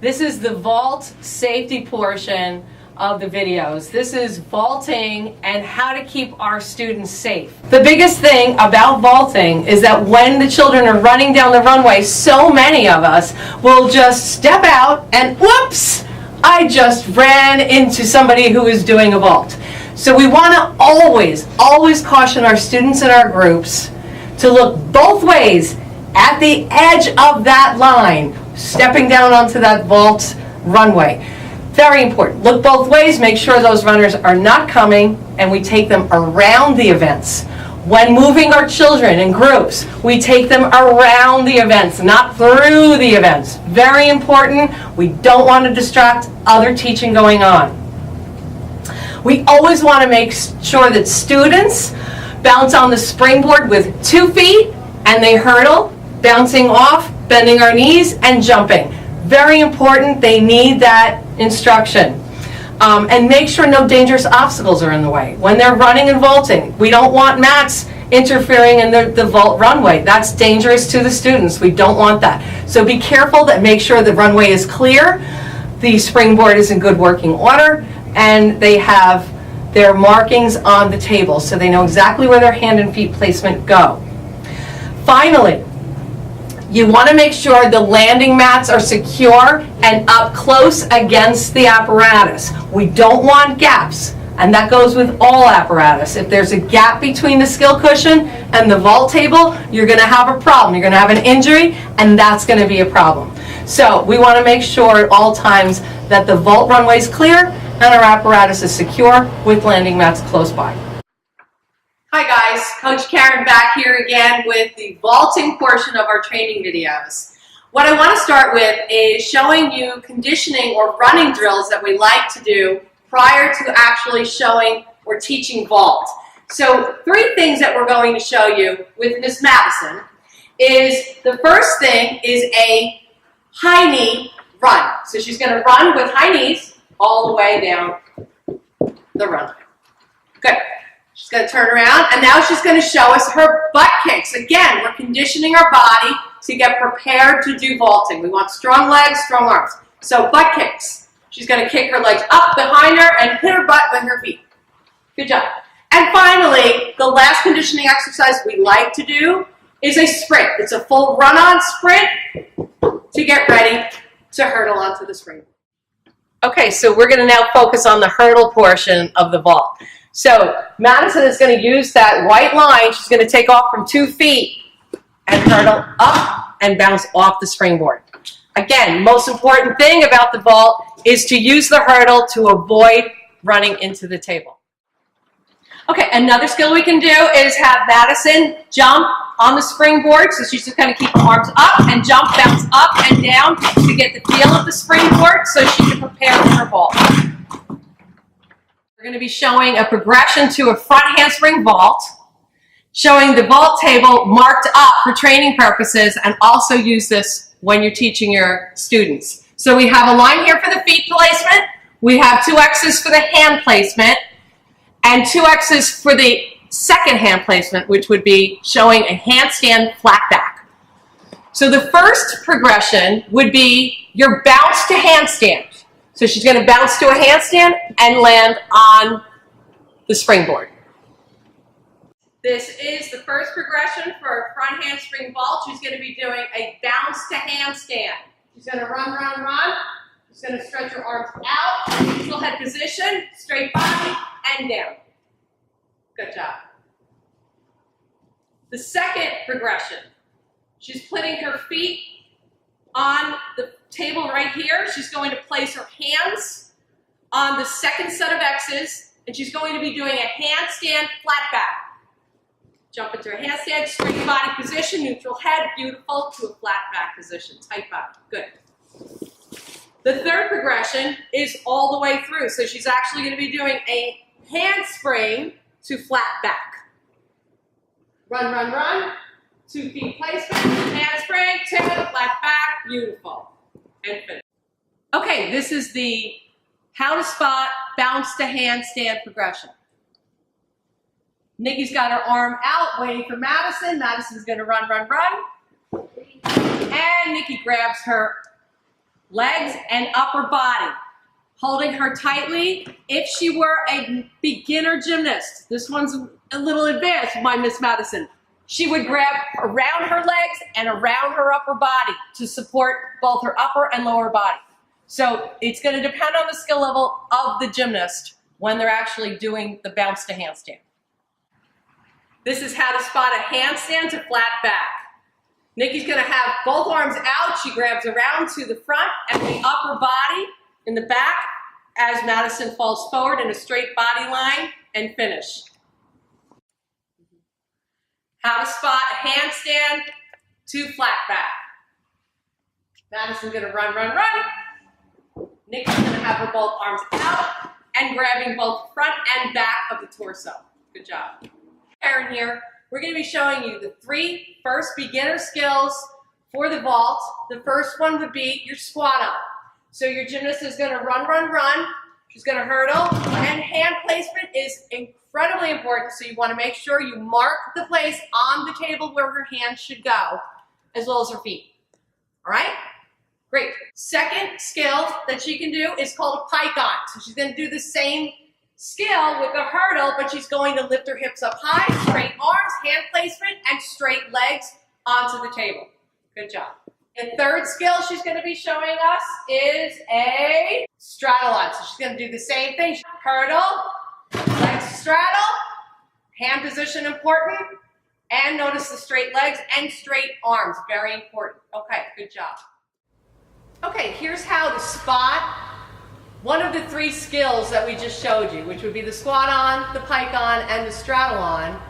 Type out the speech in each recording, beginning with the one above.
This is the vault safety portion of the videos. This is vaulting and how to keep our students safe. The biggest thing about vaulting is that when the children are running down the runway, so many of us will just step out and whoops, I just ran into somebody who is doing a vault. So we want to always caution our students and our groups to look both ways at the edge of that line, stepping down onto that vault runway. Very important. Look both ways, make sure those runners are not coming, and we take them around the events. When moving our children in groups, we take them around the events, not through the events. Very important. We don't want to distract other teaching going on. We always want to make sure that students bounce on the springboard with 2 feet and they hurdle, bouncing off, bending our knees, and jumping. Very important. They need that instruction. And make sure no dangerous obstacles are in the way. When they're running and vaulting, we don't want mats interfering in the vault runway. That's dangerous to the students. We don't want that. So be careful that make sure the runway is clear, the springboard is in good working order, and they have their markings on the table so they know exactly where their hand and feet placement go. Finally, you want to make sure the landing mats are secure and up close against the apparatus. We don't want gaps, and that goes with all apparatus. If there's a gap between the skill cushion and the vault table, you're going to have a problem. You're going to have an injury, and that's going to be a problem. So we want to make sure at all times that the vault runway is clear and our apparatus is secure with landing mats close by. Hi guys, Coach Karen back here again with the vaulting portion of our training videos. What I want to start with is showing you conditioning or running drills that we like to do prior to actually showing or teaching vault. So 3 things that we're going to show you with Miss Madison is the first thing is a high knee run. So she's going to run with high knees all the way down the runway. Good. She's going to turn around, and now she's going to show us her butt kicks. Again, we're conditioning our body to get prepared to do vaulting. We want strong legs, strong arms. So butt kicks. She's going to kick her legs up behind her and hit her butt with her feet. Good job. And finally, the last conditioning exercise we like to do is a sprint. It's a full run-on sprint to get ready to hurdle onto the springboard. Okay, so we're going to now focus on the hurdle portion of the vault. So Madison is going to use that white line. She's going to take off from 2 feet and hurdle up and bounce off the springboard. Again, most important thing about the vault is to use the hurdle to avoid running into the table. Okay, another skill we can do is have Madison jump on the springboard. So she's just going to keep her arms up and jump, bounce up and down to get the feel of the springboard so she can prepare for her vault. We're going to be showing a progression to a front handspring vault, showing the vault table marked up for training purposes, and also use this when you're teaching your students. So we have a line here for the feet placement, we have 2 X's for the hand placement, and 2 X's for the second hand placement, which would be showing a handstand flat back. So the first progression would be your bounce to handstand. So she's going to bounce to a handstand and land on the springboard. This is the first progression for a front handspring vault. She's going to be doing a bounce to handstand. She's going to run, run, run. She's going to stretch her arms out, neutral head position, straight body, and down. Good job. The second progression, she's putting her feet on the table right here. She's going to place her hands on the second set of X's, and she's going to be doing a handstand flat back. Jump into a handstand, straight body position, neutral head, beautiful, to a flat back position, tight body, good. The third progression is all the way through, so she's actually going to be doing a handspring to flat back. Run, run, run, 2 feet placement, handspring, to flat back, beautiful. And finish. Okay, this is the how to spot, bounce to handstand progression. Nikki's got her arm out, waiting for Madison. Madison's going to run, run, run. And Nikki grabs her legs and upper body. Holding her tightly. If she were a beginner gymnast, this one's a little advanced by Miss Madison, she would grab around her legs and around her upper body to support both her upper and lower body. So it's going to depend on the skill level of the gymnast when they're actually doing the bounce to handstand. This is how to spot a handstand to flat back. Nikki's going to have both arms out. She grabs around to the front and the upper body in the back as Madison falls forward in a straight body line and finish. How to spot a handstand to flat back. Madison's going to run, run, run. Nikki's going to have her both arms out and grabbing both front and back of the torso. Good job. Karen here. We're going to be showing you the 3 first beginner skills for the vault. The first one would be your squat up. So your gymnast is going to run, run, run. She's going to hurdle, and hand placement is incredibly important. So you want to make sure you mark the place on the table where her hands should go, as well as her feet. All right? Great. Second skill that she can do is called a pike on. So she's going to do the same skill with the hurdle, but she's going to lift her hips up high, straight arms, hand placement, and straight legs onto the table. Good job. The third skill she's going to be showing us is a straddle on. So she's going to do the same thing. Hurdle, legs straddle, hand position important, and notice the straight legs and straight arms. Very important. Okay, good job. Okay, here's how to spot one of the 3 skills that we just showed you, which would be the squat on, the pike on, and the straddle on.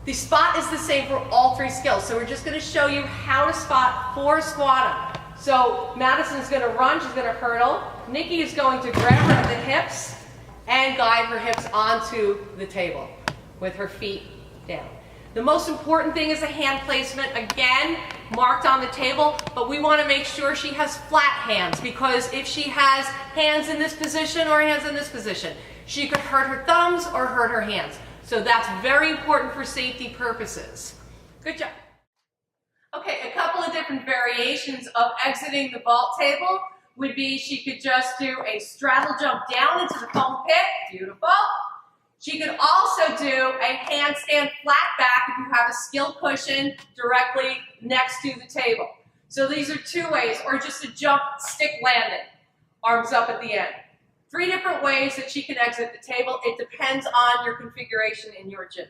The spot is the same for all 3 skills, so we're just going to show you how to spot for squat on. So Madison's going to run, she's going to hurdle. Nikki is going to grab her at the hips and guide her hips onto the table with her feet down. The most important thing is the hand placement, again, marked on the table, but we want to make sure she has flat hands, because if she has hands in this position or hands in this position, she could hurt her thumbs or hurt her hands. So that's very important for safety purposes. Good job. Okay, a couple of different variations of exiting the vault table would be she could just do a straddle jump down into the foam pit. Beautiful. She could also do a handstand flat back if you have a skill cushion directly next to the table. So these are 2 ways, or just a jump stick landing, arms up at the end. 3 different ways that she can exit the table. It depends on your configuration in your gym.